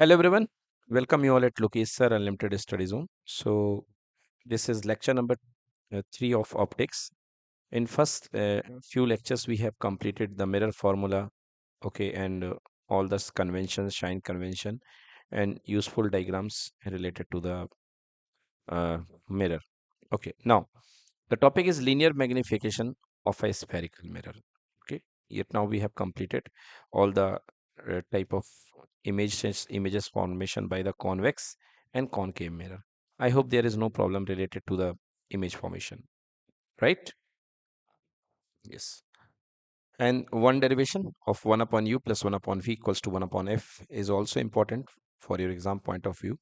Hello everyone, welcome you all at Lokesh Sir Unlimited Study Zone. So this is lecture number 3 of optics. In first few lectures we have completed the mirror formula, okay, and all the conventions, shine convention, and useful diagrams related to the uh, mirror. Okay, now the topic is linear magnification of a spherical mirror. Okay, yet now we have completed all the type of images formation by the convex and concave mirror. I hope there is no problem related to the image formation, right? Yes. And one derivation of 1 upon u plus 1 upon v equals to 1 upon f is also important for your exam point of view.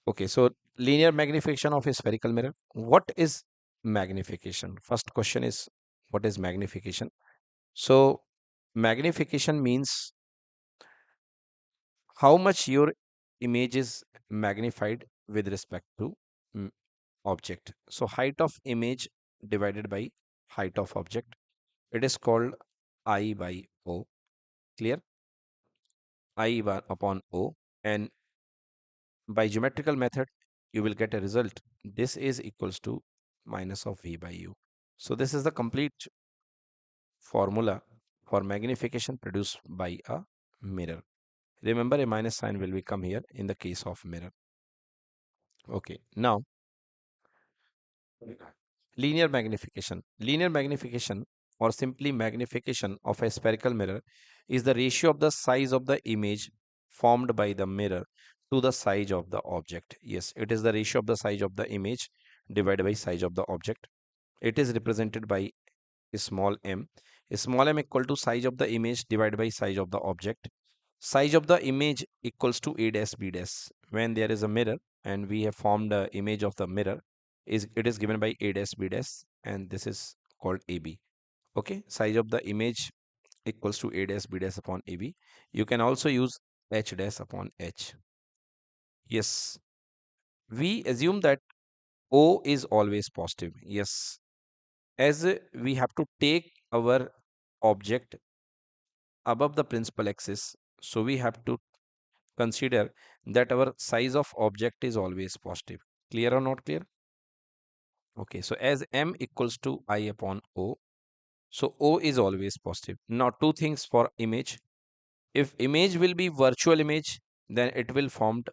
Okay, so linear magnification of a spherical mirror. What is magnification? First question is, what is magnification? So magnification means how much your image is magnified with respect to mm, object. So height of image divided by height of object. It is called I by O. Clear? Upon O. And by geometrical method, you will get a result. This is equals to minus of V by U. So this is the complete formula for magnification produced by a mirror. Remember, a minus sign will become here in the case of mirror. Okay, now linear magnification. Linear magnification, or simply magnification of a spherical mirror, is the ratio of the size of the image formed by the mirror to the size of the object. Yes, it is the ratio of the size of the image divided by size of the object. It is represented by small m. Small m equal to size of the image divided by size of the object. Size of the image equals to a dash b dash. When there is a mirror and we have formed the image of the mirror, it is given by a dash b dash, and this is called ab. Okay, size of the image equals to a dash b dash upon ab. You can also use h dash upon h. Yes, we assume that o is always positive. Yes, as we have to take our object above the principal axis, so we have to consider that our size of object is always positive. Clear or not clear? Okay, so as m equals to I upon o, so o is always positive. Now two things for image. If image will be virtual image, then it will formed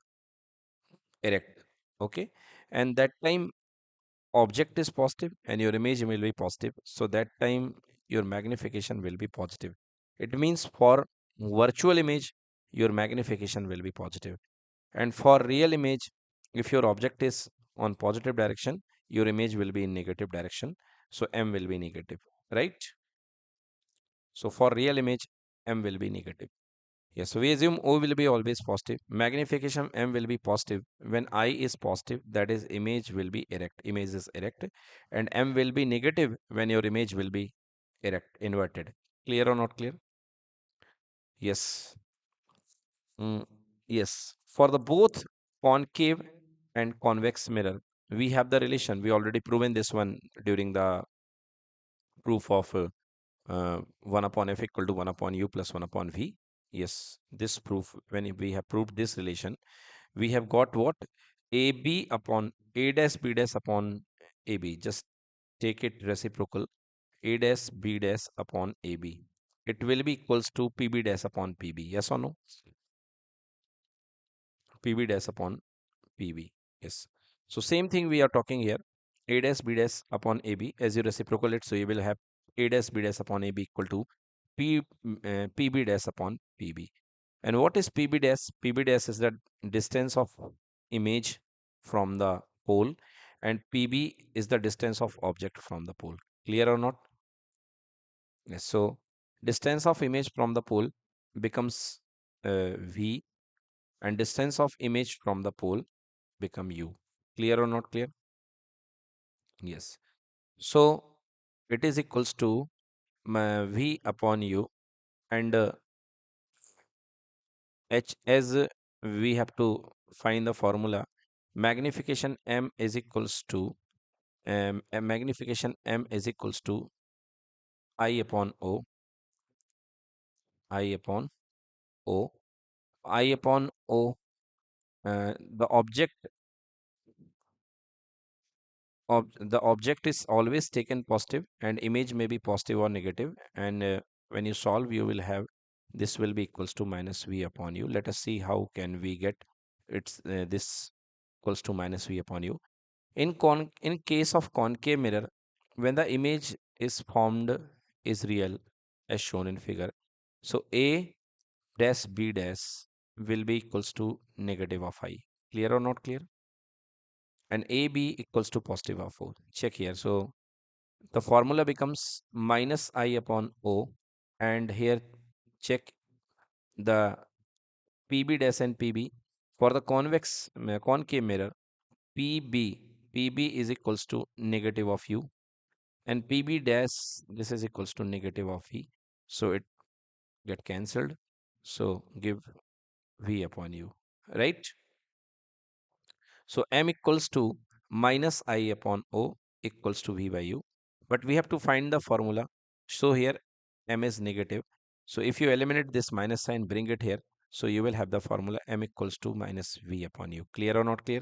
erect. Okay, and that time object is positive and your image will be positive, so that time your magnification will be positive. It means for virtual image your magnification will be positive, and for real image, if your object is on positive direction, your image will be in negative direction, so m will be negative, right? So for real image, m will be negative. Yes, so we assume O will be always positive. Magnification M will be positive. When I is positive, that is image will be erect. Image is erect. And M will be negative when your image will be erect, inverted. Clear or not clear? Yes. Mm, yes. For the both concave and convex mirror, we have the relation. We already proven this one during the proof of 1 upon f equal to 1 upon u plus 1 upon v. Yes, this proof, when we have proved this relation, we have got what? AB upon A dash B dash upon AB. Just take it reciprocal. A dash B dash upon AB. It will be equals to PB dash upon PB. Yes or no? PB dash upon PB. Yes. So same thing we are talking here. A dash B dash upon AB. As you reciprocal it, so you will have A dash B dash upon AB equal to PB dash upon PB. And what is PB dash? PB dash is the distance of image from the pole, and PB is the distance of object from the pole. Clear or not? Yes. So distance of image from the pole becomes V, and distance of image from the pole become U. Clear or not clear? Yes. So it is equals to V upon U, and H, as we have to find the formula. Magnification M is equals to magnification M is equals to I upon O, I upon O, I upon O, the the object is always taken positive and image may be positive or negative, and when you solve you will have this will be equals to minus v upon u. Let us see how can we get it's this equals to minus v upon u. In case of concave mirror, when the image is formed is real as shown in figure, so a dash b dash will be equals to negative of I. Clear or not clear? And AB equals to positive of O. Check here. So the formula becomes minus I upon O. And here check the PB dash and PB. For the concave mirror, PB is equals to negative of U. And PB dash, this is equals to negative of V. So it get cancelled. So give V upon U. Right? So M equals to minus I upon O equals to V by U. But we have to find the formula. So here M is negative. So if you eliminate this minus sign, bring it here. So you will have the formula M equals to minus V upon U. Clear or not clear?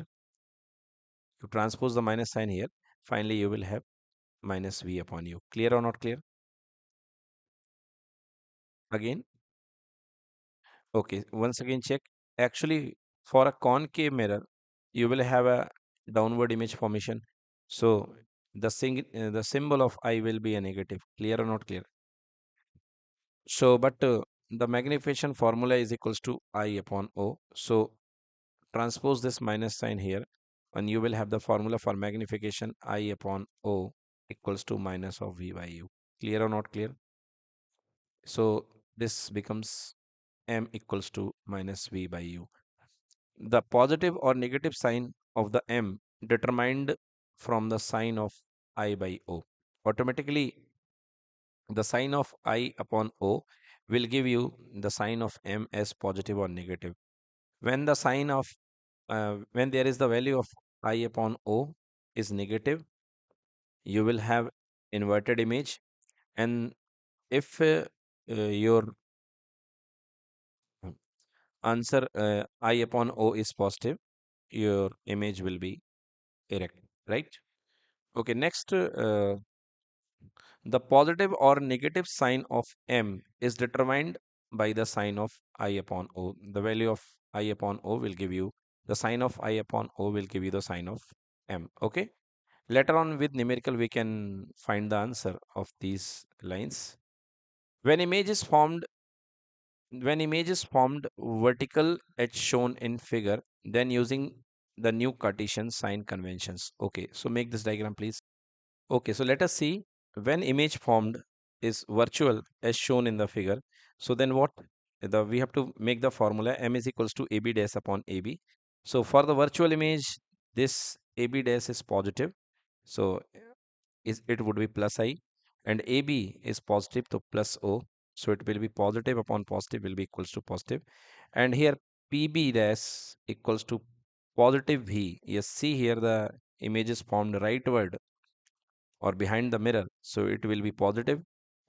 You transpose the minus sign here. Finally, you will have minus V upon U. Clear or not clear? Again, okay. Once again, check. Actually, for a concave mirror, you will have a downward image formation. So the symbol of I will be a negative. Clear or not clear? So, but the magnification formula is equals to I upon O. So transpose this minus sign here, and you will have the formula for magnification I upon O equals to minus of V by U. Clear or not clear? So this becomes M equals to minus V by U. The positive or negative sign of the M determined from the sign of I by O. Automatically, the sign of I upon O will give you the sign of M as positive or negative. When the sign of when there is the value of I upon O is negative, you will have inverted image, and if your answer I upon O is positive, your image will be erect, right? Okay, next, the positive or negative sign of M is determined by the sign of I upon O. The value of I upon O will give you the sign of I upon O will give you the sign of M. Okay. Later on with numerical we can find the answer of these lines. When image is formed, when image is formed vertical as shown in figure, then using the new Cartesian sign conventions. Okay, so make this diagram please. Okay, so let us see when image formed is virtual as shown in the figure. So then what we have to make the formula M is equals to AB dash upon AB. So for the virtual image, this AB dash is positive. So is it would be plus I, and AB is positive to plus O. So it will be positive upon positive will be equals to positive. And here PB dash equals to positive V. Yes, see here the image is formed rightward or behind the mirror, so it will be positive,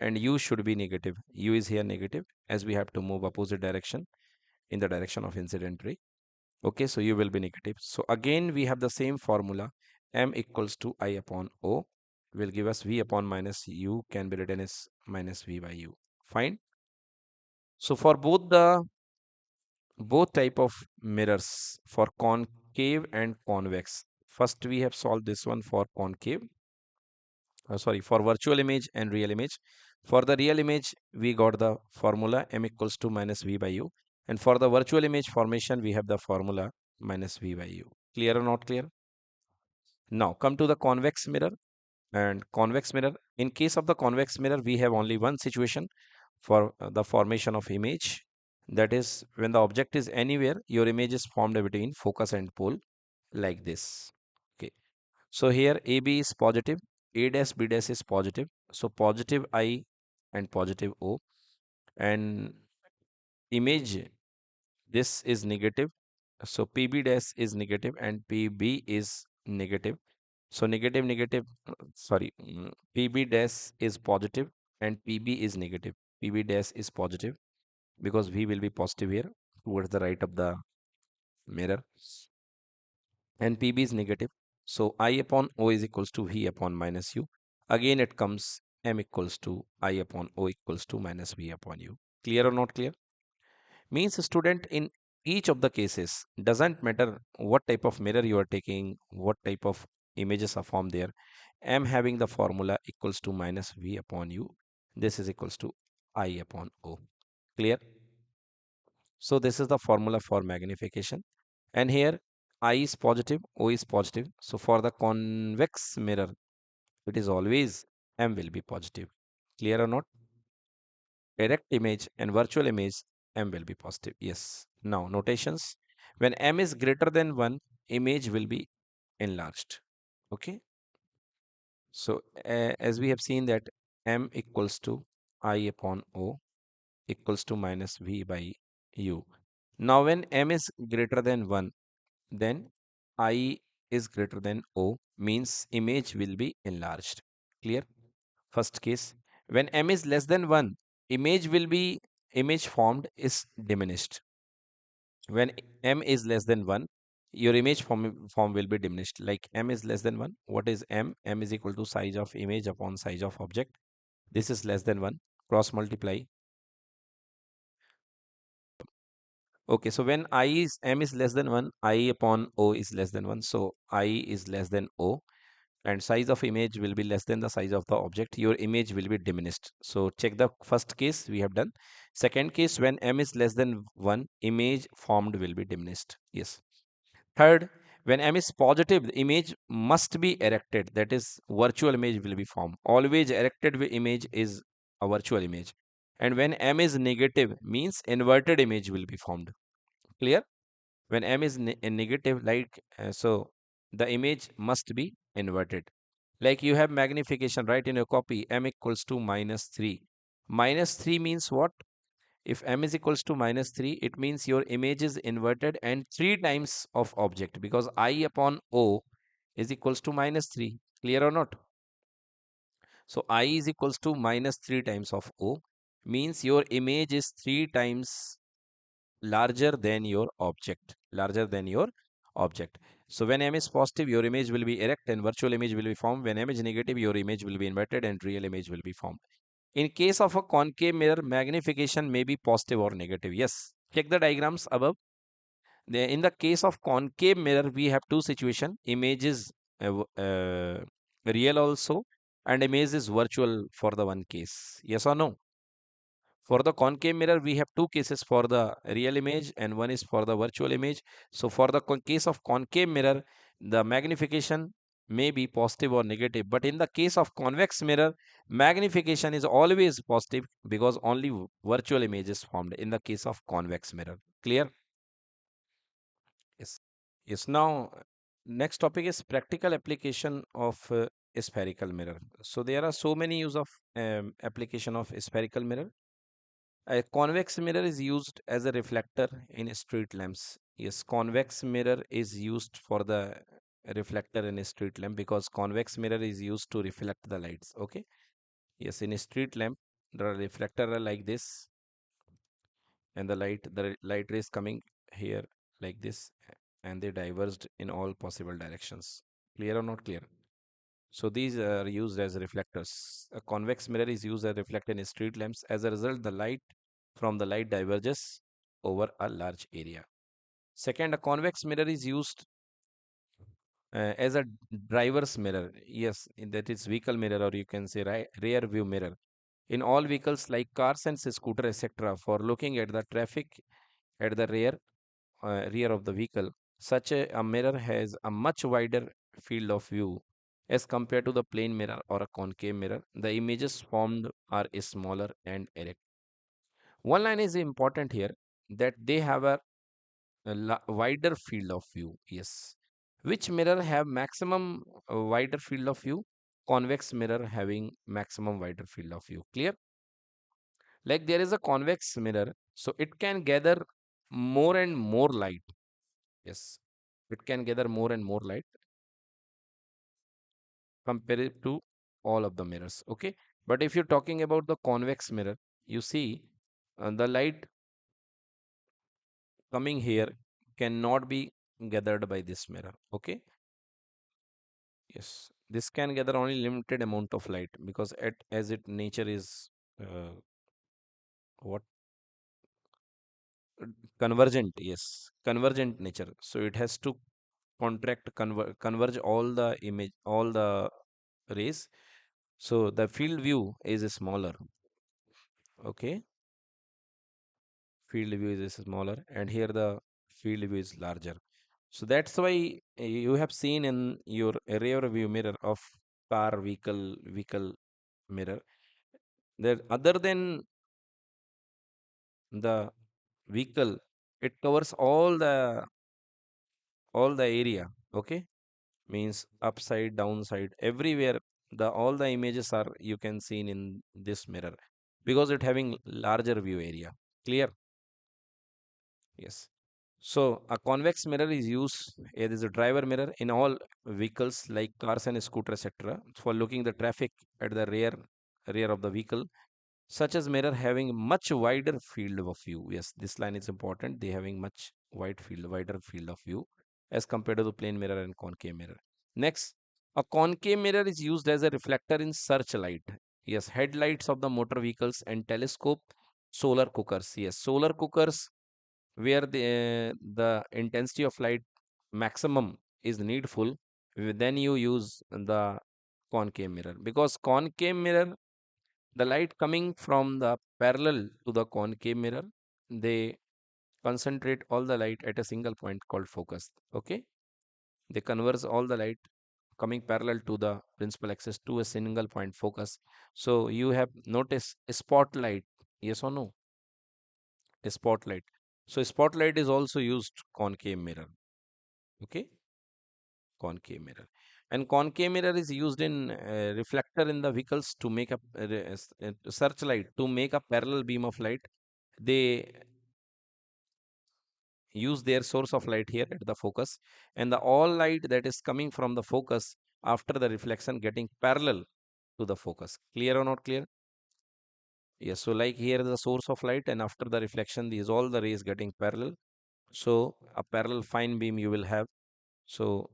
and U should be negative. U is here negative as we have to move opposite direction in the direction of incident ray. Okay, so U will be negative. So again we have the same formula, M equals to I upon O will give us V upon minus U can be written as minus V by U. Fine. So for both type of mirrors, for concave and convex, first we have solved this one for concave, sorry, for virtual image and real image. For the real image, we got the formula M equals to minus V by U. And for the virtual image formation, we have the formula minus V by U. Clear or not clear? Now come to the convex mirror. And convex mirror, in case of the convex mirror, we have only one situation for the formation of image. That is when the object is anywhere, your image is formed between focus and pole like this. Okay. So here AB is positive, A dash B dash is positive. So positive I and positive O. And image, this is negative. So PB dash is negative and PB is negative. So negative, negative, PB dash is positive and PB is negative. PB dash is positive because V will be positive here. towards the right of the mirror, and PB is negative. So I upon O is equals to V upon minus U. Again, it comes M equals to I upon O equals to minus V upon U. Clear or not clear? Means student, in each of the cases, doesn't matter what type of mirror you are taking, what type of images are formed there. M having the formula equals to minus V upon U. This is equals to I upon O. Clear? So this is the formula for magnification. And here I is positive, O is positive. So for the convex mirror, it is always M will be positive. Clear or not? Direct image and virtual image, M will be positive. Yes. Now notations. When M is greater than 1, image will be enlarged. Okay. So as we have seen that M equals to I upon O equals to minus V by U. Now when M is greater than 1, then I is greater than O means image will be enlarged. Clear? First case. When M is less than 1, image formed is diminished. When M is less than 1, your form will be diminished. Like M is less than 1. What is M? M is equal to size of image upon size of object. This is less than 1. Cross multiply. Okay, so when M is less than 1, I upon O is less than 1. So I is less than O, and size of image will be less than the size of the object. Your image will be diminished. So check the first case we have done. Second case, when M is less than 1, image formed will be diminished. Yes. Third, when M is positive, the image must be erected. That is, virtual image will be formed. Always erected image is a virtual image. And when M is negative, means inverted image will be formed. Clear? When M is negative, like so, the image must be inverted. Like you have magnification, right, in your copy, M equals to minus 3. Minus 3 means what? If M is equals to minus 3, it means your image is inverted and 3 times of object, because I upon O is equals to minus 3. Clear or not? So I is equals to minus 3 times of O means your image is 3 times larger than your object. Larger than your object. So when M is positive, your image will be erect and virtual image will be formed. When M is negative, your image will be inverted and real image will be formed. In case of a concave mirror, magnification may be positive or negative. Yes. Check the diagrams above. In the case of concave mirror, we have two situations. Image is real also, and image is virtual for the one case. Yes or no? For the concave mirror, we have two cases, for the real image and one is for the virtual image. So for the case of concave mirror, the magnification may be positive or negative. But in the case of convex mirror, magnification is always positive because only virtual image is formed in the case of convex mirror. Clear? Yes. Yes. Now, next topic is practical application of a spherical mirror. So there are so many use of application of a spherical mirror. A convex mirror is used as a reflector in street lamps. Yes, convex mirror is used for the reflector in a street lamp because convex mirror is used to reflect the lights. Okay. Yes, in a street lamp, the reflector are like this, and the light rays coming here like this, and they diverged in all possible directions. Clear or not clear? So these are used as reflectors. A convex mirror is used as a reflector in street lamps. As a result, the light from the light diverges over a large area. Second, a convex mirror is used as a driver's mirror. Yes, that is vehicle mirror, or you can say rear view mirror. In all vehicles like cars and scooter, etc., for looking at the traffic at the rear of the vehicle, such a mirror has a much wider field of view as compared to the plane mirror or a concave mirror. The images formed are smaller and erect. One line is important here, that they have a wider field of view. Yes. Which mirror have maximum wider field of view? Convex mirror having maximum wider field of view. Clear? Like there is a convex mirror, so it can gather more and more light. Yes, it can gather more and more light compared to all of the mirrors. Okay, but if you're talking about the convex mirror, you see the light coming here cannot be gathered by this mirror. Okay. Yes, this can gather only limited amount of light because as it nature is what uh, convergent. Yes, convergent nature. So it has to converge all the image, all the rays. So the field view is smaller. Okay, field view is smaller, and here the field view is larger. So that's why you have seen in your rear view mirror of car vehicle mirror that other than the vehicle, it covers all the area. Okay, means upside downside everywhere, the all the images are you can see in this mirror because it having larger view area. Clear? Yes. So a convex mirror is used. It is a driver mirror in all vehicles like cars and scooters, etc. for looking the traffic at the rear of the vehicle. Such as mirror having much wider field of view. Yes, this line is important. They having much wider field of view as compared to the plane mirror and concave mirror. Next, a concave mirror is used as a reflector in searchlight. Yes, headlights of the motor vehicles and telescope, solar cookers. Yes, solar cookers where the intensity of light maximum is needful. Then you use the concave mirror because concave mirror the light coming from the parallel to the concave mirror, they concentrate all the light at a single point called focus. Okay, they converge all the light coming parallel to the principal axis to a single point focus. So you have noticed a spotlight. Yes or no? A spotlight. So spotlight is also used concave mirror. Okay, concave mirror. And concave mirror is used in reflector in the vehicles to make a searchlight to make a parallel beam of light. They use their source of light here at the focus, and the all light that is coming from the focus after the reflection getting parallel to the focus. Clear or not clear? Yes. So like here the source of light, and after the reflection, these all the rays getting parallel. So a parallel fine beam you will have. So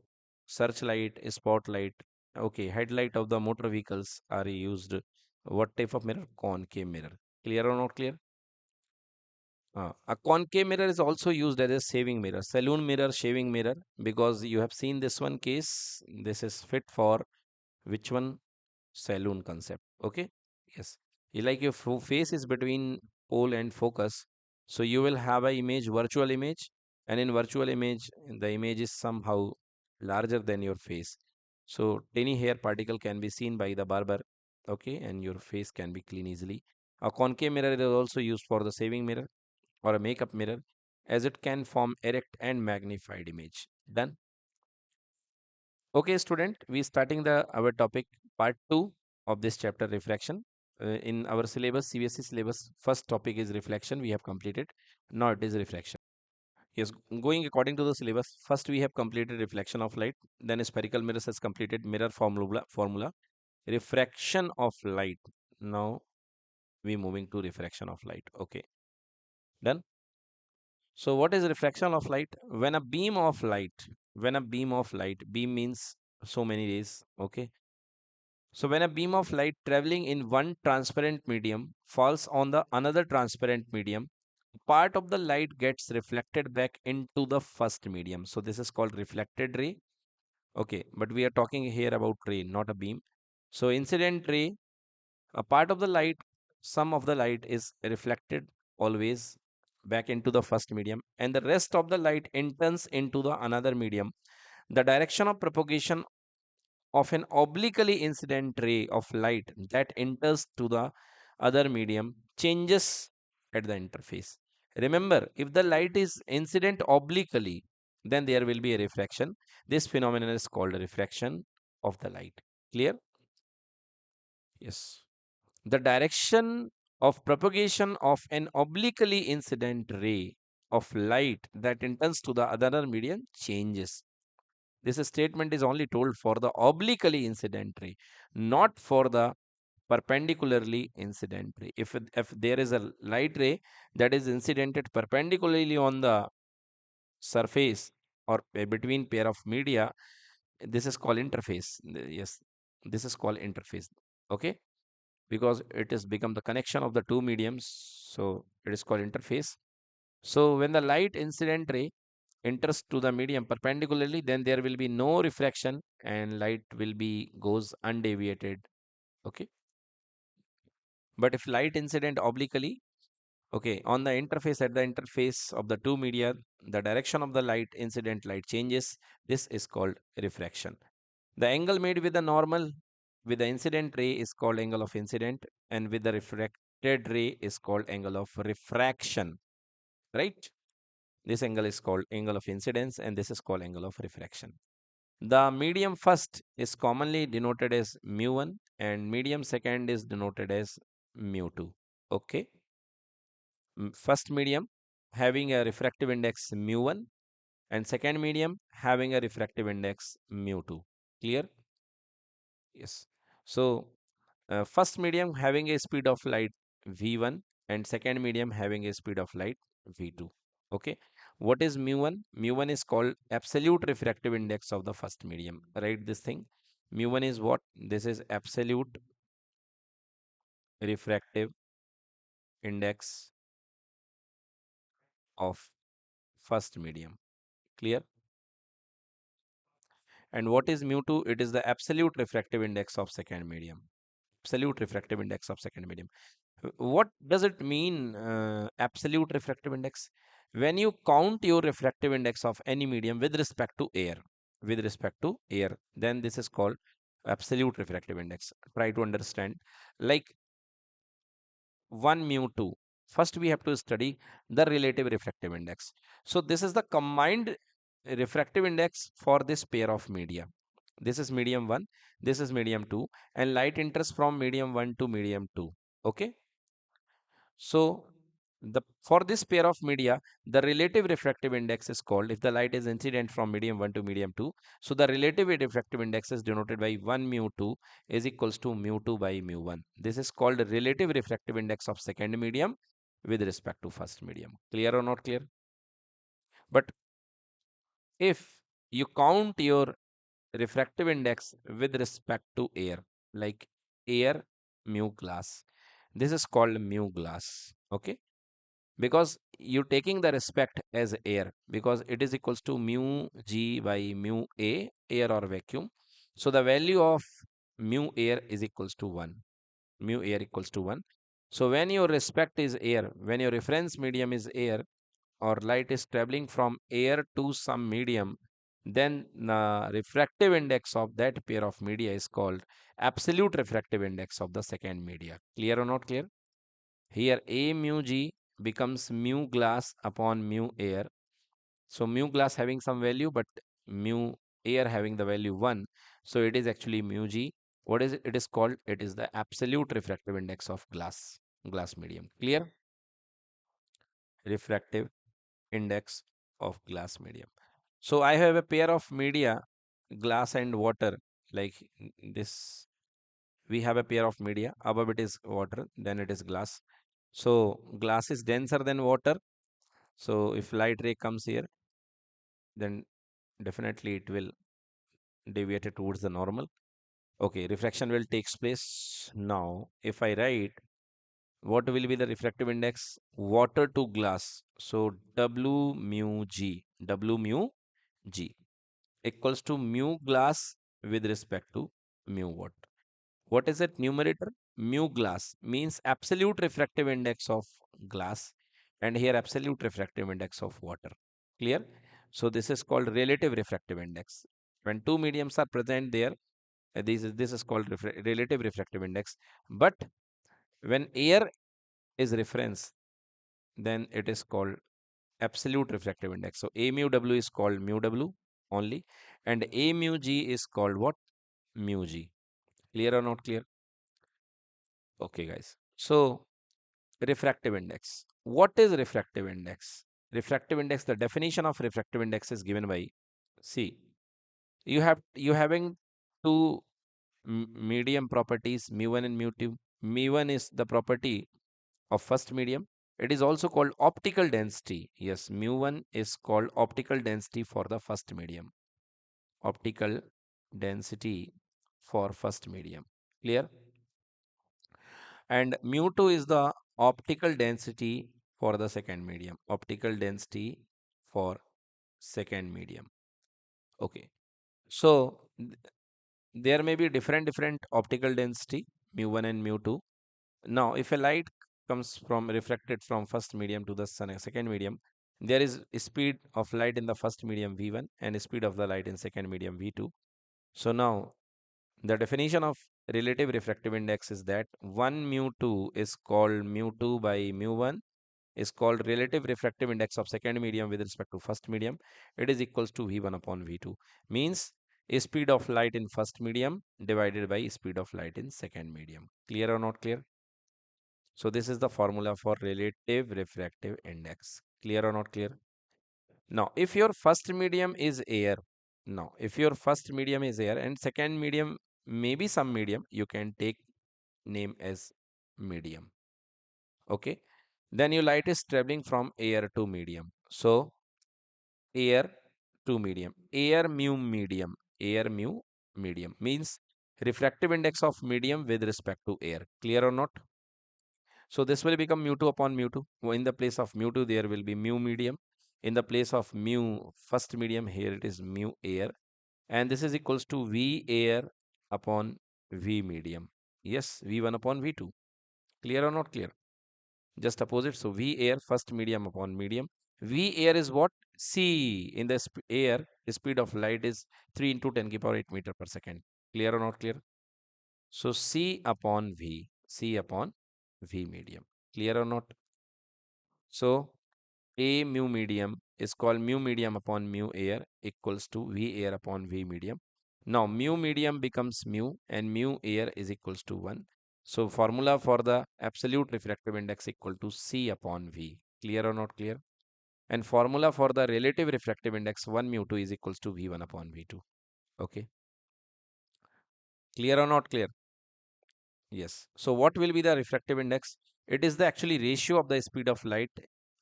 searchlight, spotlight, okay, headlight of the motor vehicles are used. What type of mirror? Concave mirror. Clear or not clear? A concave mirror is also used as a shaving mirror, saloon mirror, shaving mirror, because you have seen this one case. This is fit for which one? Saloon concept. Okay. Yes. Like your face is between pole and focus. So you will have a image, virtual image, and in virtual image, the image is somehow larger than your face. So tiny hair particle can be seen by the barber. Okay, and your face can be clean easily. A concave mirror is also used for the shaving mirror or a makeup mirror as it can form erect and magnified image. Done. Okay, student, we starting the our topic part 2 of this chapter refraction. In our syllabus, CBSE syllabus, first topic is reflection. We have completed. Now it is refraction. Yes, going according to the syllabus, first we have completed reflection of light. Then spherical mirrors has completed mirror formula. Refraction of light. Now we moving to refraction of light. Okay, done. So what is refraction of light? When a beam of light, beam means so many rays. Okay. So when a beam of light traveling in one transparent medium falls on the another transparent medium, part of the light gets reflected back into the first medium. So this is called reflected ray. Okay, but we are talking here about ray, not a beam. So incident ray, a part of the light, some of the light is reflected always back into the first medium, and the rest of the light enters into the another medium. The direction of propagation of an obliquely incident ray of light that enters to the other medium changes at the interface. Remember, if the light is incident obliquely, then there will be a refraction. This phenomenon is called refraction of the light. Clear? Yes. The direction of propagation of an obliquely incident ray of light that enters to the other medium changes. This statement is only told for the obliquely incident ray, not for the perpendicularly incident ray. If there is a light ray that is incidented perpendicularly on the surface or between pair of media, this is called interface. Yes, this is called interface. Okay, because it has become the connection of the two mediums, so it is called interface. So when the light incident ray enters to the medium perpendicularly, then there will be no refraction and light will be goes undeviated. Okay, but if light incident obliquely, okay, on the interface, at the interface of the two media, the direction of the light incident light changes. This is called refraction. The angle made with the normal with the incident ray is called angle of incident, and with the refracted ray is called angle of refraction, right? This angle is called angle of incidence, and this is called angle of refraction. The medium first is commonly denoted as mu1, and medium second is denoted as mu2. Okay. First medium having a refractive index mu1, and second medium having a refractive index mu2. Clear? Yes. So, first medium having a speed of light v1, and second medium having a speed of light v2. Okay. What is mu1? Mu1 is called absolute refractive index of the first medium. Write this thing. Mu1 is what? This is absolute refractive index of first medium. Clear? And what is mu2? It is the absolute refractive index of second medium. Absolute refractive index of second medium. What does it mean, absolute refractive index? When you count your refractive index of any medium with respect to air, then this is called absolute refractive index. Try to understand. Like 1 mu 2. First, we have to study the relative refractive index. So, this is the combined refractive index for this pair of media. This is medium 1, this is medium 2, and light enters from medium 1 to medium 2. Okay. So, for this pair of media, the relative refractive index is called, if the light is incident from medium 1 to medium 2. So, the relative refractive index is denoted by 1 mu 2 is equals to mu 2 by mu 1. This is called the relative refractive index of second medium with respect to first medium. Clear or not clear? But if you count your refractive index with respect to air, like air mu glass, this is called mu glass. Okay, because you taking the respect as air, because it is equals to mu g by mu a, air or vacuum. So the value of mu air is equals to 1. Mu air equals to 1. So when your respect is air, when your reference medium is air, or light is traveling from air to some medium, then the refractive index of that pair of media is called absolute refractive index of the second media. Clear or not clear? Here A mu g becomes mu glass upon mu air. So mu glass having some value, but mu air having the value 1. So it is actually mu g. What is it? It is called, it is the absolute refractive index of glass medium. Clear? Refractive index of glass medium. So I have a pair of media, glass and water, like this. We have a pair of media. Above it is water, then it is glass. So glass is denser than water. So if light ray comes here, then definitely it will deviate towards the normal. Okay, refraction will takes place. Now, if I write what will be the refractive index? Water to glass. So W mu G, W mu G equals to mu glass with respect to mu water. What is it numerator? Mu glass means absolute refractive index of glass, and here absolute refractive index of water. Clear? So this is called relative refractive index. When two mediums are present there, this is called relative refractive index. But when air is reference, then it is called absolute refractive index. So A mu W is called mu W only, and A mu G is called what? Mu G. Clear or not clear? Okay, guys. So refractive index. What is refractive index? Refractive index, the definition of refractive index is given by, see, you having two medium properties, mu1 and mu2. Mu1 is the property of first medium, It is also called optical density. Yes, mu1 is called optical density for the first medium. Optical density for first medium. Clear? And mu2 is the optical density for the second medium. Optical density for second medium. Okay. So there may be different optical density, mu1 and mu2. Now, if a light comes from refracted from first medium to the second medium, there is speed of light in the first medium v1 and speed of the light in second medium v2. So now the definition of relative refractive index is that 1 mu 2 is called mu 2 by mu 1 is called relative refractive index of second medium with respect to first medium. It is equals to v1 upon v2. Means speed of light in first medium divided by speed of light in second medium. Clear or not clear? So this is the formula for relative refractive index. Clear or not clear? Now, if your first medium is air, now if your first medium is air and second medium maybe some medium, you can take name as medium. Okay. Then your light is traveling from air to medium. So air to medium. Air mu medium means refractive index of medium with respect to air. Clear or not? So this will become mu 2 upon mu 2. In the place of mu 2, there will be mu medium. In the place of mu first medium, here it is mu air. And this is equals to V air upon V medium. Yes, V1 upon V2. Clear or not clear? Just opposite. So V air first medium upon medium. V air is what? C. In the air, the speed of light is 3 into 10 to the power 8 meter per second. Clear or not clear? So C upon V. C upon V medium. Clear or not? So A mu medium is called mu medium upon mu air equals to V air upon V medium. Now mu medium becomes mu and mu air is equals to 1. So formula for the absolute refractive index equal to C upon V. Clear or not clear? And formula for the relative refractive index 1 mu 2 is equals to V1 upon V2. Okay. Clear or not clear? Yes. So what will be the refractive index? It is the actually ratio of the speed of light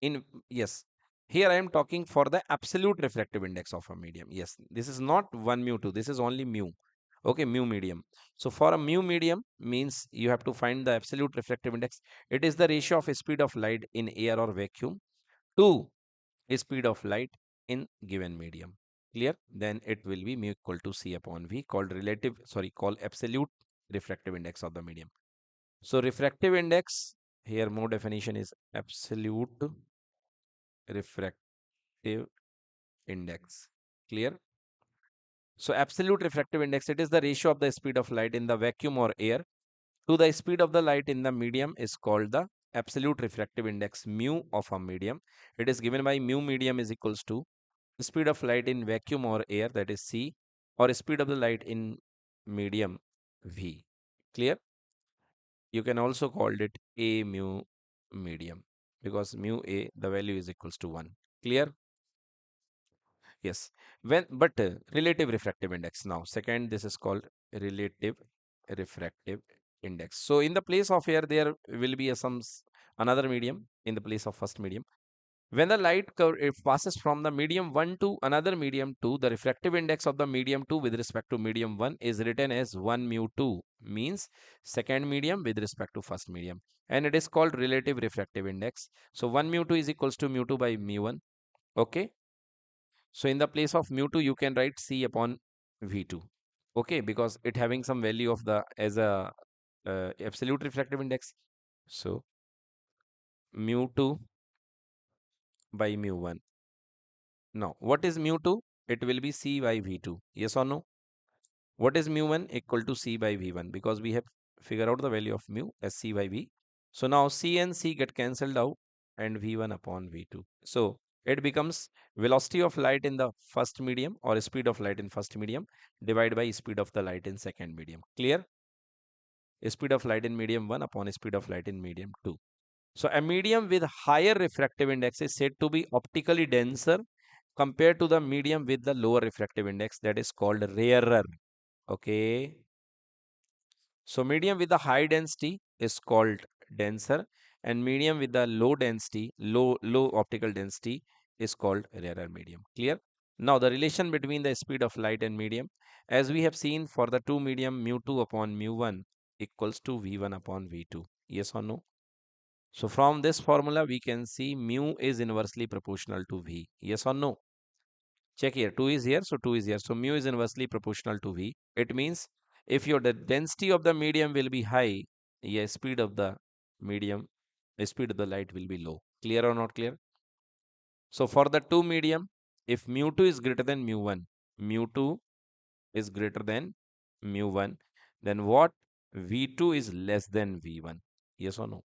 in, yes. Here I am talking for the absolute refractive index of a medium. Yes, this is not 1 mu 2. This is only mu. Okay, mu medium. So for a mu medium means you have to find the absolute refractive index. It is the ratio of speed of light in air or vacuum to speed of light in given medium. Clear? Then it will be mu equal to C upon V called called absolute refractive index of the medium. So refractive index, here more definition is absolute refractive index. Clear? So absolute refractive index, it is the ratio of the speed of light in the vacuum or air to the speed of the light in the medium is called the absolute refractive index mu of a medium. It is given by mu medium is equals to speed of light in vacuum or air, that is C, or speed of the light in medium V. Clear? You can also call it A mu medium because mu A, the value is equals to 1. Clear? Yes. Relative refractive index. Now, second, this is called relative refractive index. So in the place of air, there will be another medium in the place of first medium. When the light passes from the medium 1 to another medium 2, the refractive index of the medium 2 with respect to medium 1 is written as 1 mu 2, means second medium with respect to first medium. And it is called relative refractive index. So 1 mu 2 is equals to mu 2 by mu 1. Okay. So in the place of mu 2, you can write C upon V2. Okay, because it having some value of the as a absolute refractive index. So mu 2 by mu 1. Now, what is mu 2? It will be C by V2. Yes or no? What is mu 1? Equal to C by V1 because we have figured out the value of mu as C by V. So now C and C get cancelled out and V1 upon V2. So it becomes velocity of light in the first medium or speed of light in first medium divided by speed of the light in second medium. Clear? Speed of light in medium 1 upon speed of light in medium 2. So a medium with higher refractive index is said to be optically denser compared to the medium with the lower refractive index, that is called rarer. Okay. So medium with the high density is called denser and medium with the low density, low optical density is called rarer medium. Clear? Now the relation between the speed of light and medium, as we have seen for the two medium, mu2 upon mu1 equals to v1 upon v2. Yes or no? So from this formula we can see mu is inversely proportional to v. Yes or no? Check here, 2 is here, so 2 is here. So mu is inversely proportional to v. It means if your the density of the medium will be high, yeah, speed of the medium, the speed of the light will be low. Clear or not clear? So for the two medium, if mu2 is greater than mu1, mu2 is greater than mu1, then what? V2 is less than V1. Yes or no?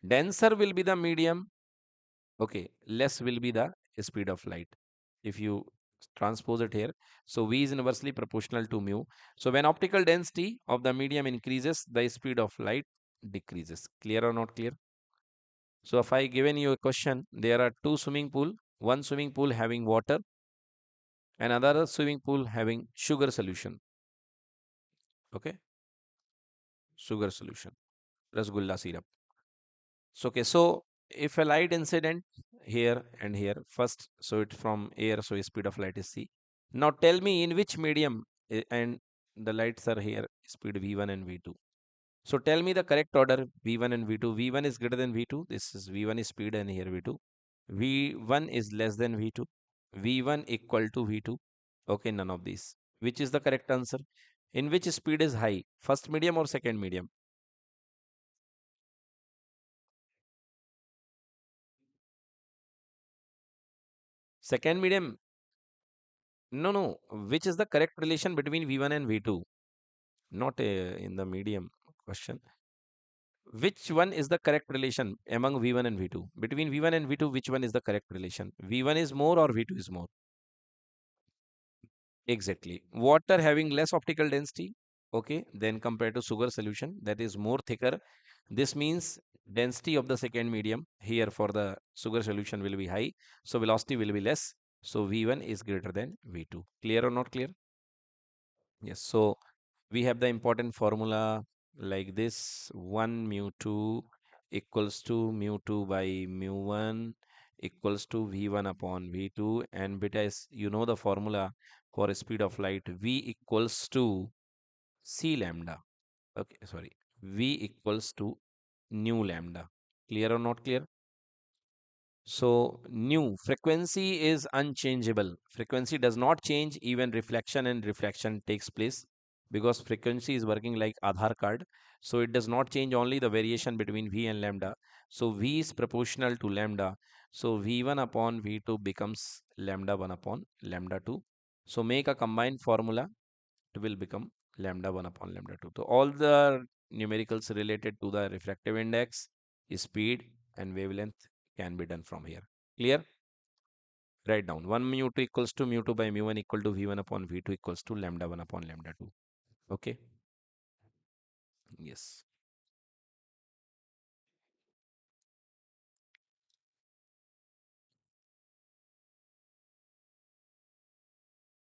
Denser will be the medium. Okay, less will be the speed of light. If you transpose it here, so V is inversely proportional to mu. So when optical density of the medium increases, the speed of light decreases. Clear or not clear? So if I given you a question, there are two swimming pool, one swimming pool having water, another swimming pool having sugar solution. Okay, sugar solution, rasgulla syrup. So okay, so if a light incident here and here first, so it from air, so speed of light is c. Now tell me in which medium and the lights are here, speed v1 and v2. So tell me the correct order v1 and v2. V1 is greater than v2. This is v1 is speed and here v2. V1 is less than v2. V1 equal to v2. Okay, none of these. Which is the correct answer? In which speed is high? First medium or second medium? Second medium. No, no. Which is the correct relation between V1 and V2? Not in the medium question. Which one is the correct relation among V1 and V2? Between V1 and V2, which one is the correct relation? V1 is more or V2 is more? Exactly. Water having less optical density, okay, then compared to sugar solution that is more thicker. This means density of the second medium here for the sugar solution will be high. So velocity will be less. So V1 is greater than V2. Clear or not clear? Yes. So we have the important formula like this: 1 mu 2 equals to mu 2 by mu 1 equals to v1 upon v2, and beta is, you know, the formula for speed of light, v equals to c lambda. Okay, sorry, v equals to nu lambda. Clear or not clear? So nu frequency is unchangeable. Frequency does not change even reflection and refraction takes place, because frequency is working like Aadhaar card. So it does not change, only the variation between V and lambda. So V is proportional to lambda. So V1 upon V2 becomes lambda 1 upon lambda 2. So make a combined formula, it will become lambda 1 upon lambda 2. So all the numericals related to the refractive index, speed and wavelength can be done from here. Clear? Write down 1 mu 2 equals to mu 2 by mu 1 equal to v1 upon v2 equals to lambda 1 upon lambda 2. Okay? Yes.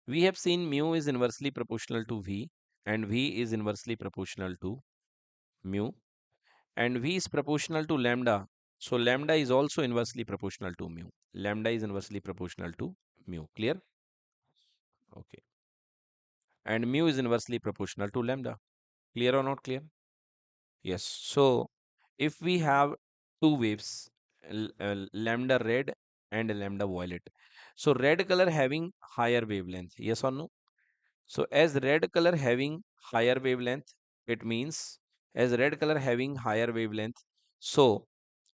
We have seen mu is inversely proportional to v, and v is inversely proportional to mu, and v is proportional to lambda. So lambda is also inversely proportional to mu. Lambda is inversely proportional to mu. Clear? Okay. And mu is inversely proportional to lambda. Clear or not clear? Yes. So if we have two waves, lambda red and lambda violet. So red color having higher wavelength. Yes or no? So as red color having higher wavelength, it means as red color having higher wavelength. So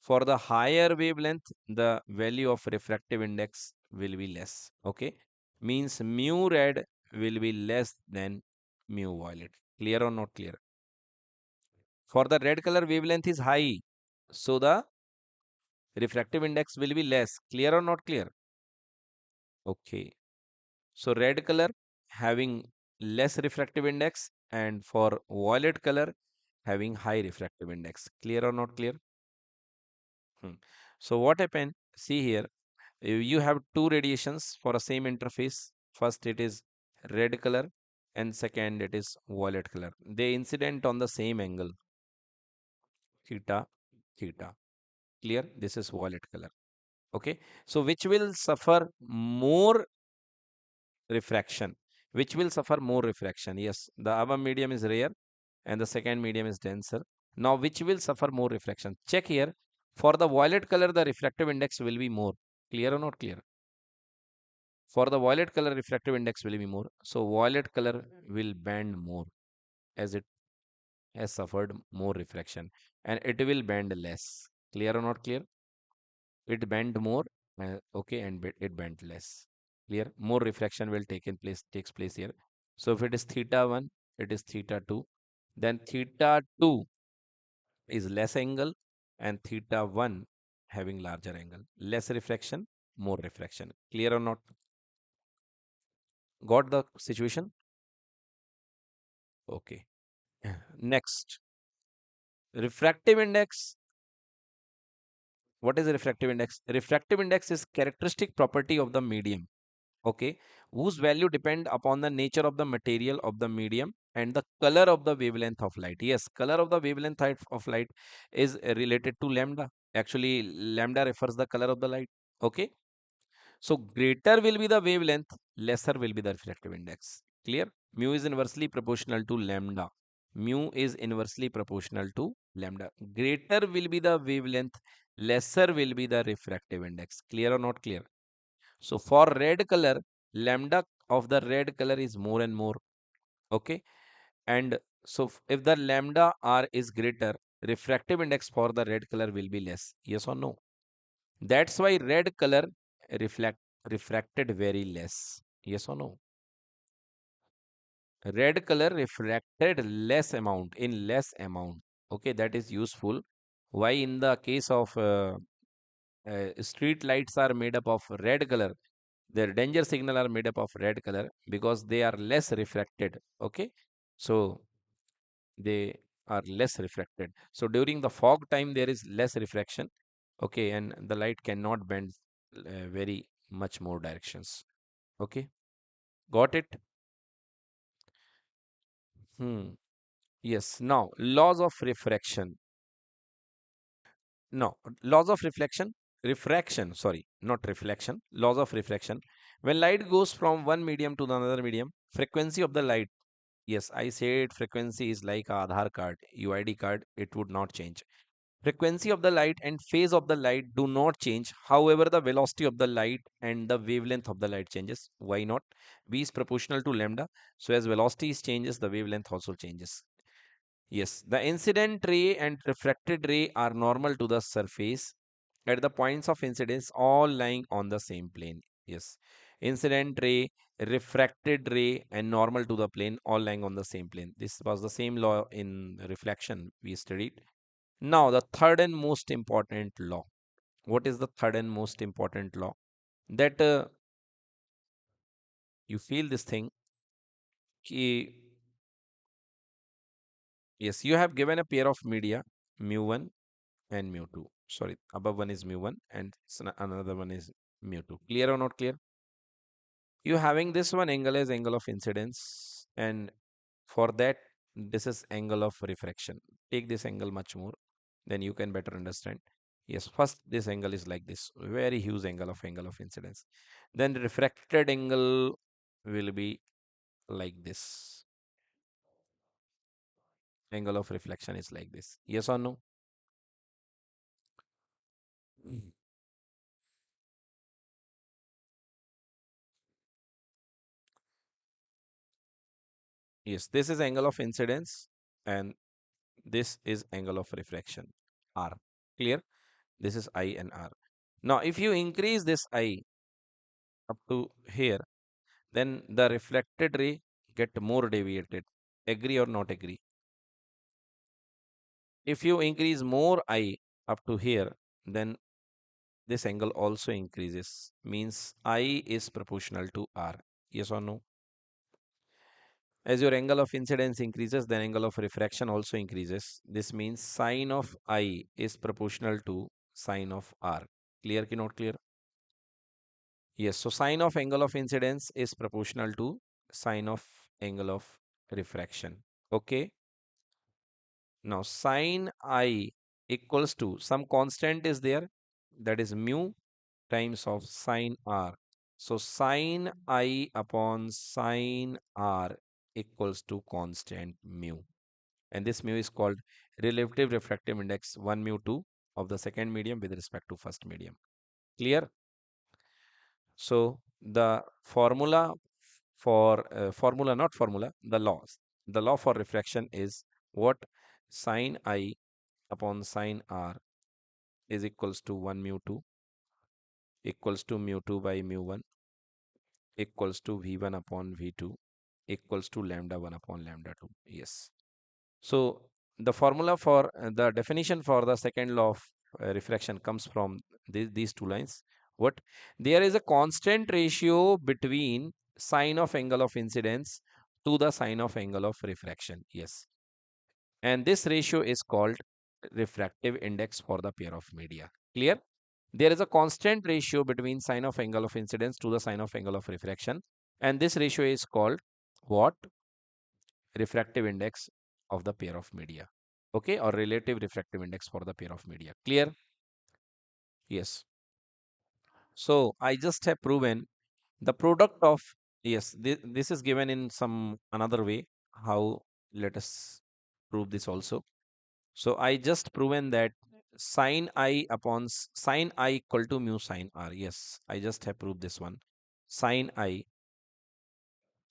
for the higher wavelength, the value of refractive index will be less. Okay. Means mu red will be less than mu violet. Clear or not clear? For the red color wavelength is high, so the refractive index will be less. Clear or not clear? Okay. So red color having less refractive index, and for violet color having high refractive index. Clear or not clear? Hmm. So what happened? See here, you have two radiations for a same interface. First it is red color and second it is violet color. They incident on the same angle, theta. theta. Clear? This is violet color. Okay. So which will suffer more refraction? Which will suffer more refraction? Yes, the above medium is rare and the second medium is denser. Now, which will suffer more refraction? Check here. For the violet color, the refractive index will be more. Clear or not clear? For the violet color, refractive index will be more. So, violet color will bend more as it has suffered more refraction, and it will bend less. Clear or not clear? It bend more, okay, and it bent less. Clear? More refraction will takes place here. So if it is theta 1, it is theta 2. Then theta 2 is less angle and theta 1 having larger angle. Less refraction, more refraction. Clear or not? Got the situation? Okay. Next, refractive index. What is the refractive index? Refractive index is characteristic property of the medium, okay, whose value depend upon the nature of the material of the medium and the color of the wavelength of light. Yes, color of the wavelength of light is related to lambda. Actually, lambda refers the color of the light. Okay, so greater will be the wavelength, lesser will be the refractive index. Clear? Mu is inversely proportional to lambda. Mu is inversely proportional to lambda. Greater will be the wavelength, lesser will be the refractive index. Clear or not clear? So for red color, lambda of the red color is more and more. Okay. And so if the lambda r is greater, refractive index for the red color will be less. Yes or no? That's why red color reflect refracted very less. Yes or no? Red color refracted less amount in less amount. Okay, that is useful. Why in the case of street lights are made up of red color, their danger signal are made up of red color because they are less refracted. Okay, so they are less refracted. So during the fog time there is less refraction. Okay, and the light cannot bend very much more directions. Okay, got it? Hmm. Yes. Now laws of refraction. No, laws of refraction, sorry, not reflection, laws of refraction. When light goes from one medium to the another medium, frequency of the light, yes, I said frequency is like a Aadhaar card, UID card, it would not change. Frequency of the light and phase of the light do not change. However, the velocity of the light and the wavelength of the light changes. Why not? V is proportional to lambda. So as velocity changes, the wavelength also changes. Yes, the incident ray and refracted ray are normal to the surface at the points of incidence, all lying on the same plane. Yes, incident ray, refracted ray, and normal to the plane, all lying on the same plane. This was the same law in reflection we studied. Now, the third and most important law. What is the third and most important law? That you feel this thing. Ki, yes, you have given a pair of media, mu1 and mu2. Sorry, above one is mu1 and another one is mu2. Clear or not clear? You having this one angle as angle of incidence, and for that, this is angle of refraction. Take this angle much more, then you can better understand. Yes, first this angle is like this, very huge angle of incidence. Then refracted angle will be like this. Angle of reflection is like this. Yes or no? Yes, this is angle of incidence and this is angle of refraction, R. Clear? This is I and R. Now, if you increase this I up to here, then the reflected ray get more deviated. Agree or not agree? If you increase more I up to here, then this angle also increases. Means I is proportional to R. Yes or no? As your angle of incidence increases, then angle of refraction also increases. This means sine of I is proportional to sine of R. Clear ki not clear? Yes, so sine of angle of incidence is proportional to sine of angle of refraction. Okay. Now sine I equals to some constant is there, that is mu times of sine r. So sine I upon sine r equals to constant mu. And this mu is called relative refractive index 1 mu 2 of the second medium with respect to first medium. Clear? So the formula for not formula, the laws. The law for refraction is what? Sine I upon sine r is equals to 1 mu 2 equals to mu 2 by mu 1 equals to v1 upon v2 equals to lambda 1 upon lambda 2. Yes. So the formula for the definition for the second law of refraction comes from these two lines. What? There is a constant ratio between sine of angle of incidence to the sine of angle of refraction. Yes. And this ratio is called refractive index for the pair of media. Clear? There is a constant ratio between sine of angle of incidence to the sine of angle of refraction, and this ratio is called what? Refractive index of the pair of media. Okay, or relative refractive index for the pair of media. Clear? Yes. So I just have proven the product of, yes, this is given in some another way. How? Let us prove this also. So I just proven that sine I upon sine I equal to mu sine r. Yes, I just have proved this one. Sine I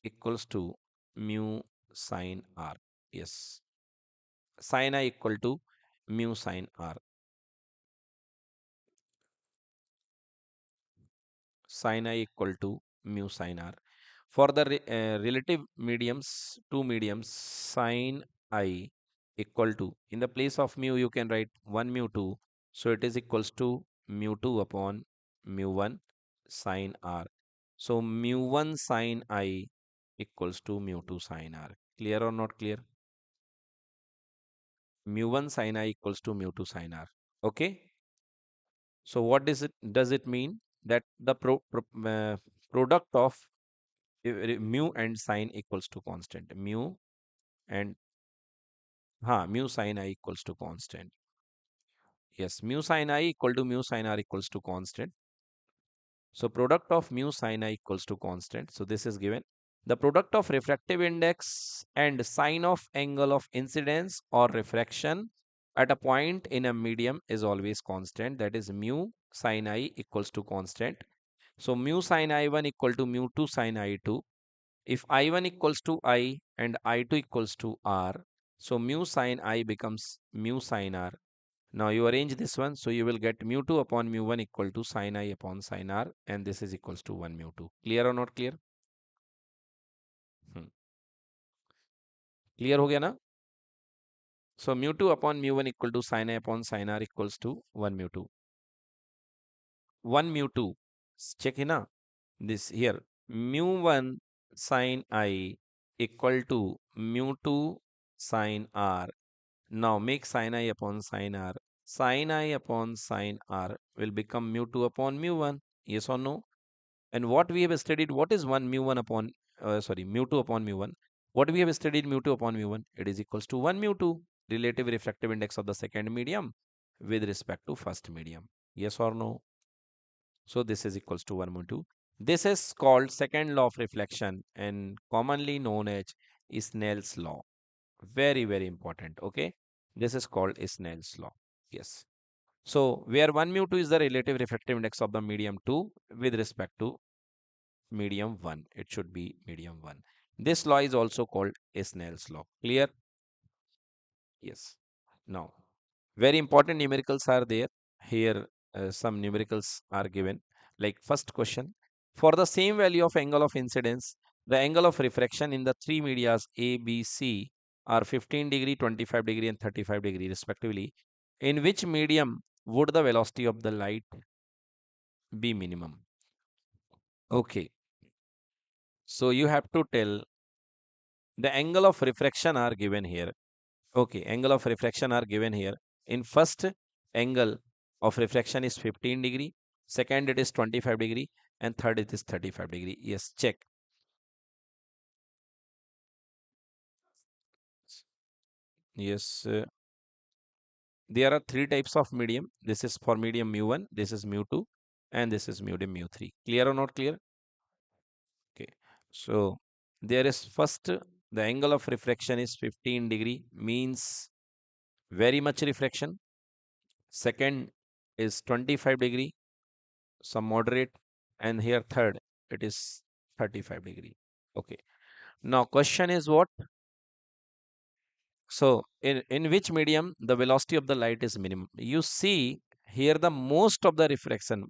equals to mu sine r. Yes, sine I equal to mu sine r. Sine I equal to mu sine r. For the relative mediums, two mediums, sine I equal to, in the place of mu, you can write 1 mu 2. So it is equals to mu 2 upon mu 1 sine r. So mu 1 sine I equals to mu 2 sine r. Clear or not clear? Mu 1 sine I equals to mu 2 sine r. Okay. So what does it mean? That the product of mu and sine equals to constant. And Mu sine I equals to constant. Yes, mu sine I equal to mu sine r equals to constant. So product of mu sine I equals to constant. So this is given. The product of refractive index and sine of angle of incidence or refraction at a point in a medium is always constant. That is mu sine I equals to constant. So mu sine I1 equal to mu 2 sine I2. If I1 equals to I and I2 equals to R, so mu sine I becomes mu sine R. Now you arrange this one, so you will get mu 2 upon mu 1 equal to sine I upon sine R, and this is equals to 1 mu 2. Clear or not clear? Hmm. Clear हो गया ना? So mu 2 upon mu 1 equal to sine I upon sine R equals to 1 mu 2. 1 mu 2. Check here ना? This here. Mu 1 sine I equal to mu 2 sine R. Now make sin I upon sin R. Sin I upon sin R will become mu 2 upon mu 1. Yes or no? And what we have studied, what is 1 mu 1 upon, mu 2 upon mu 1? What we have studied mu 2 upon mu 1? It is equals to 1 mu 2, relative refractive index of the second medium with respect to first medium. Yes or no? So this is equals to 1 mu 2. This is called second law of reflection and commonly known as Snell's law. Very, very important. Okay. This is called Snell's law. Yes. So where 1 mu 2 is the relative refractive index of the medium 2 with respect to medium 1. It should be medium 1. This law is also called Snell's law. Clear? Yes. Now, very important numericals are there. Here, some numericals are given. Like first question, for the same value of angle of incidence, the angle of refraction in the three medias A, B, C are 15 degree, 25 degree, and 35 degree respectively. In which medium would the velocity of the light be minimum? Okay, so you have to tell the angle of refraction are given here. Okay, angle of refraction are given here. In first, angle of refraction is 15 degree, second it is 25 degree, and third it is 35 degree. Yes, check. Yes, There are three types of medium. This is for medium mu1, this is mu2, and this is medium mu3. Clear or not clear? Okay. So there is first the angle of refraction is 15 degree, means very much refraction. Second is 25 degree, some moderate, and here third it is 35 degree. Okay. Now question is what? So in which medium the velocity of the light is minimum? You see here the most refraction,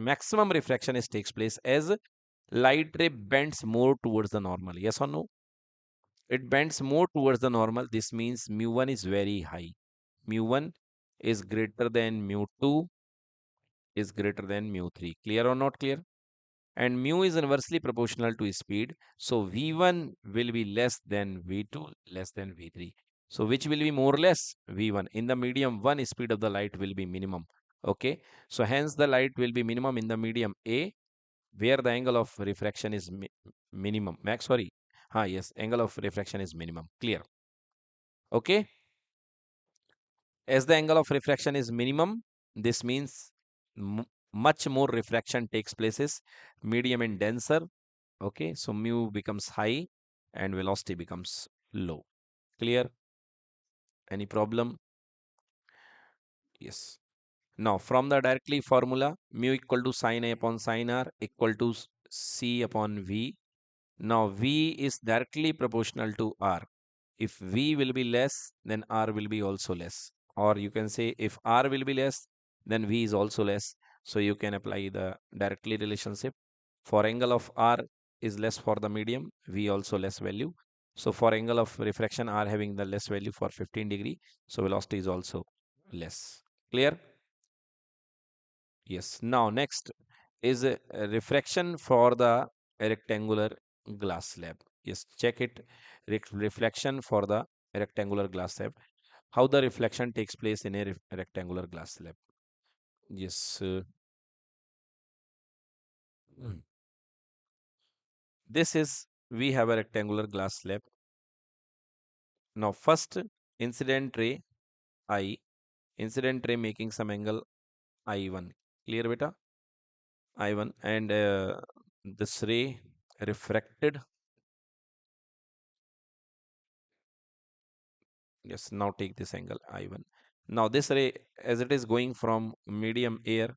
maximum refraction is takes place as light ray bends more towards the normal. Yes or no? It bends more towards the normal. This means mu1 is very high. Mu1 is greater than mu2 is greater than mu3. Clear or not clear? And mu is inversely proportional to speed. So V1 will be less than V2, less than V3. So which will be more or less? V1. In the medium 1, speed of the light will be minimum. Okay. So hence the light will be minimum in the medium A, where the angle of refraction is minimum. Max, sorry. Yes, angle of refraction is minimum. Clear. Okay. As the angle of refraction is minimum, this means much more refraction takes places, medium and denser. Okay, so mu becomes high and velocity becomes low. Clear? Any problem? Yes. Now, from the directly formula, mu equal to sine A upon sine R equal to C upon V. Now, V is directly proportional to R. If V will be less, then R will be also less. Or you can say if R will be less, then V is also less. So you can apply the directly relationship. For angle of R is less for the medium, V also less value. So for angle of refraction, R having the less value for 15 degree. So velocity is also less. Clear? Yes. Now next is a refraction for the rectangular glass slab. Yes, check it. Reflection for the rectangular glass slab. How the reflection takes place in a rectangular glass slab. Yes. Mm. This is, we have a rectangular glass slab. Now first incident ray I, incident ray making some angle I1. Clear beta? I1, and this ray refracted. Yes, now take this angle I1. Now this ray, as it is going from medium air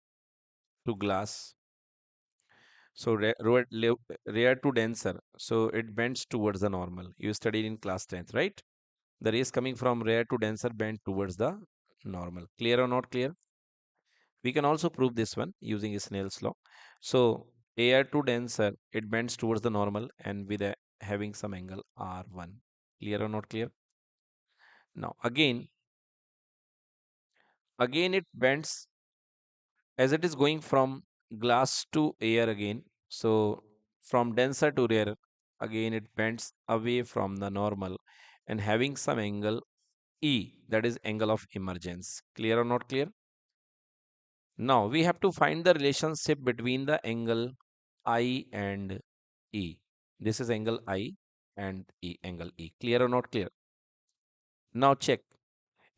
to glass, so rare to denser, so it bends towards the normal. You studied in class 10th, right? The rays coming from rare to denser bend towards the normal. Clear or not clear? We can also prove this one using Snell's law. So air to denser, it bends towards the normal and with a having some angle R1. Clear or not clear? Now again it bends as it is going from glass to air again. So from denser to rare, again it bends away from the normal and having some angle E, that is angle of emergence. Clear or not clear? Now we have to find the relationship between the angle I and E. This is angle I and E, angle E. Clear or not clear? Now check.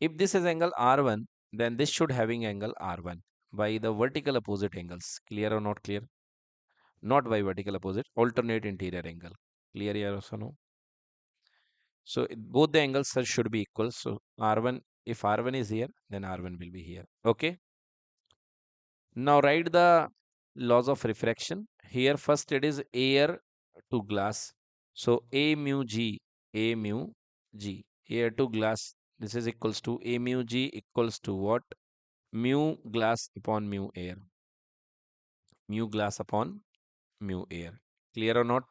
If this is angle R1, then this should having angle R1 by the vertical opposite angles. Clear or not clear? Not by vertical opposite, alternate interior angle. Clear here also no? So both the angles sir, should be equal. So R1, if R1 is here, then R1 will be here. Okay. Now write the laws of refraction. Here first it is air to glass. So A mu G, air to glass. This is equals to A mu G equals to what? Mu glass upon mu air. Mu glass upon mu air. Clear or not?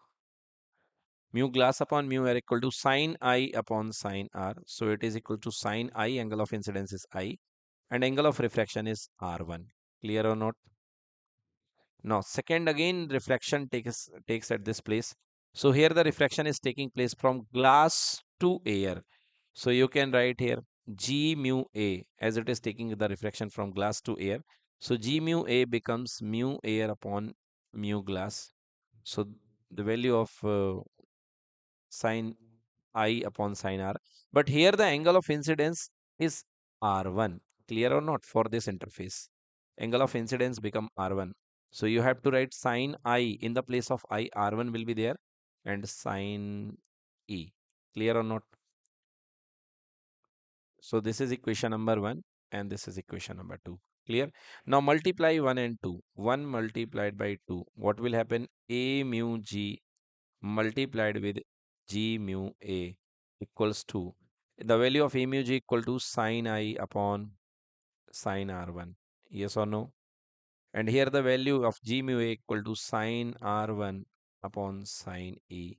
Mu glass upon mu air equal to sine I upon sine R. So it is equal to sine I, angle of incidence is I, and angle of refraction is R1. Clear or not? Now, second again refraction takes at this place. So here the refraction is taking place from glass to air. So you can write here G mu A as it is taking the refraction from glass to air. So G mu A becomes mu air upon mu glass. So the value of sine I upon sine R. But here the angle of incidence is R1. Clear or not for this interface? Angle of incidence become R1. So you have to write sine I in the place of I, R1 will be there and sine E. Clear or not? So this is equation number 1 and this is equation number 2. Clear? Now multiply 1 and 2. 1 multiplied by 2. What will happen? A mu G multiplied with G mu A equals to the value of A mu G equal to sine I upon sine R1. Yes or no? And here the value of G mu A equal to sine R1 upon sine E.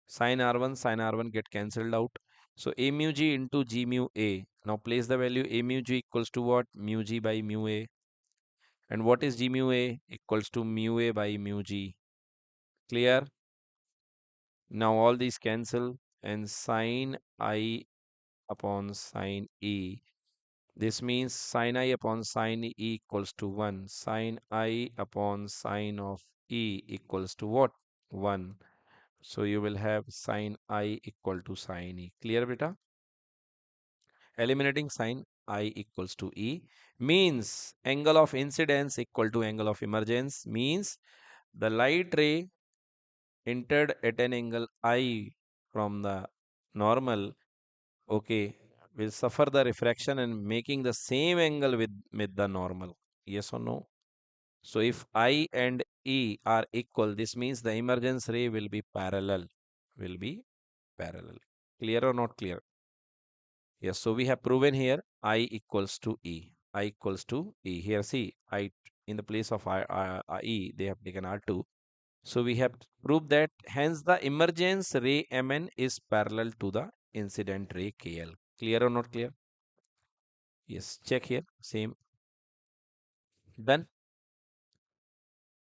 Sine R1 get cancelled out. So A mu G into G mu A. Now place the value A mu G equals to what? Mu G by mu A. And what is G mu A? Equals to mu A by mu G. Clear? Now all these cancel and sine I upon sine E. This means sine I upon sine E equals to 1. Sine I upon sine of E equals to what? 1. So you will have sine I equal to sine E. Clear, beta? Eliminating sine I equals to E means angle of incidence equal to angle of emergence means the light ray entered at an angle I from the normal, okay, will suffer the refraction and making the same angle with the normal. Yes or no? So if I and E are equal, this means the emergence ray will be parallel. Will be parallel. Clear or not clear? Yes, so we have proven here I equals to E. I equals to E. Here see, I in the place of E, they have taken R2. So we have proved that hence the emergence ray Mn is parallel to the incident ray KL. Clear or not clear? Yes, check here. Same. Done.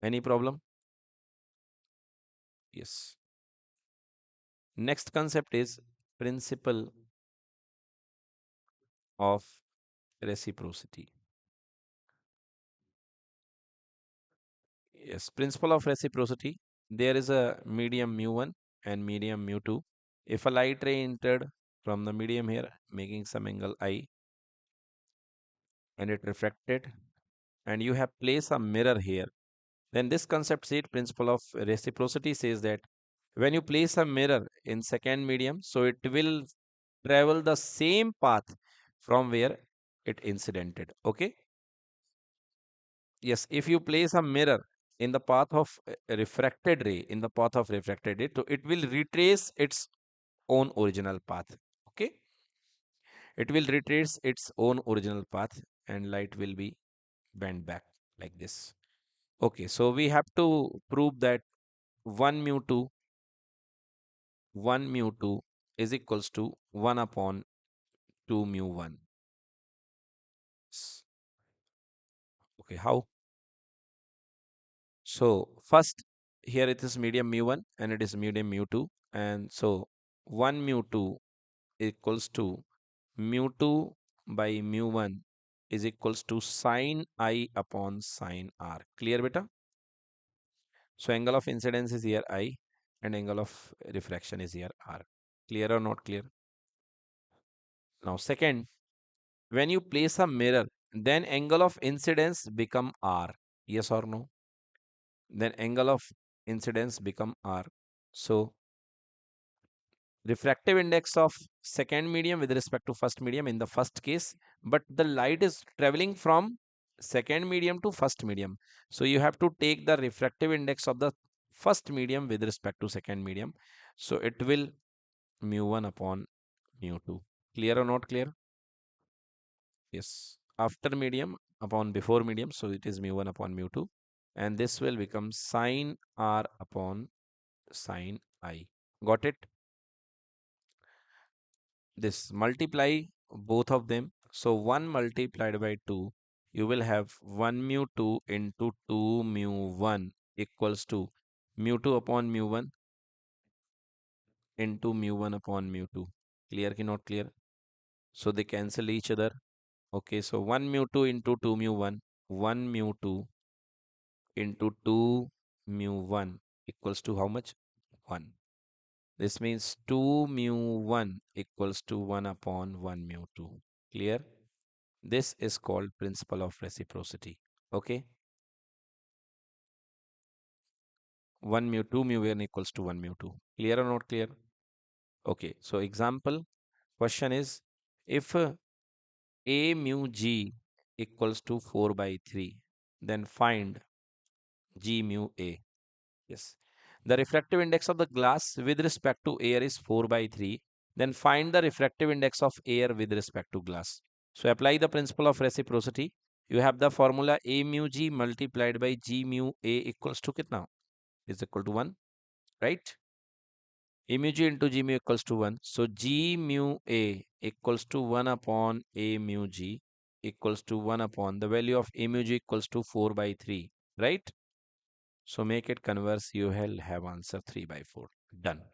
Any problem? Yes. Next concept is principle of reciprocity. Yes, principle of reciprocity. There is a medium mu1 and medium mu2. If a light ray entered from the medium here, making some angle I, and it refracted, and you have placed a mirror here, then this concept said principle of reciprocity says that when you place a mirror in second medium, so it will travel the same path from where it incidented. Okay. Yes, if you place a mirror in the path of refracted ray, in the path of refracted ray, so it will retrace its own original path. Okay, it will retrace its own original path and light will be bent back like this. Okay, so we have to prove that 1 mu 2, 1 mu 2 is equals to 1 upon 2 mu 1. Okay, how? So first here it is medium mu1 and it is medium mu2, and so 1 mu2 equals to mu2 by mu1 is equals to sine I upon sine R. Clear beta? So angle of incidence is here I and angle of refraction is here R. Clear or not clear? Now second, when you place a mirror, then angle of incidence become R. Yes or no? Then angle of incidence become R. So refractive index of second medium with respect to first medium in the first case, but the light is traveling from second medium to first medium. So you have to take the refractive index of the first medium with respect to second medium. So it will mu1 upon mu2. Clear or not clear? Yes. After medium upon before medium, so it is mu1 upon mu2. And this will become sine R upon sine I. Got it? This multiply both of them. So 1 multiplied by 2, you will have 1 mu 2 into 2 mu 1 equals to mu 2 upon mu 1 into mu 1 upon mu 2. Clear ki not clear? So they cancel each other. Okay, so 1 mu 2 into 2 mu 1, 1 mu 2 into 2 mu 1 equals to how much? 1. This means 2 mu 1 equals to 1 upon 1 mu 2. Clear? This is called principle of reciprocity. Okay, 1 mu 2 mu 1 equals to 1 mu 2. Clear or not clear? Okay, so example question is, if a mu g equals to 4 by 3, then find g mu a. Yes. The refractive index of the glass with respect to air is 4 by 3. Then find the refractive index of air with respect to glass. So apply the principle of reciprocity. You have the formula a mu g multiplied by g mu a equals to kitna? Is equal to 1, right? A mu g into g mu equals to 1. So g mu a equals to 1 upon a mu g equals to 1 upon the value of a mu g equals to 4 by 3, right? So make it converse, you will have answer 3 by 4. Done.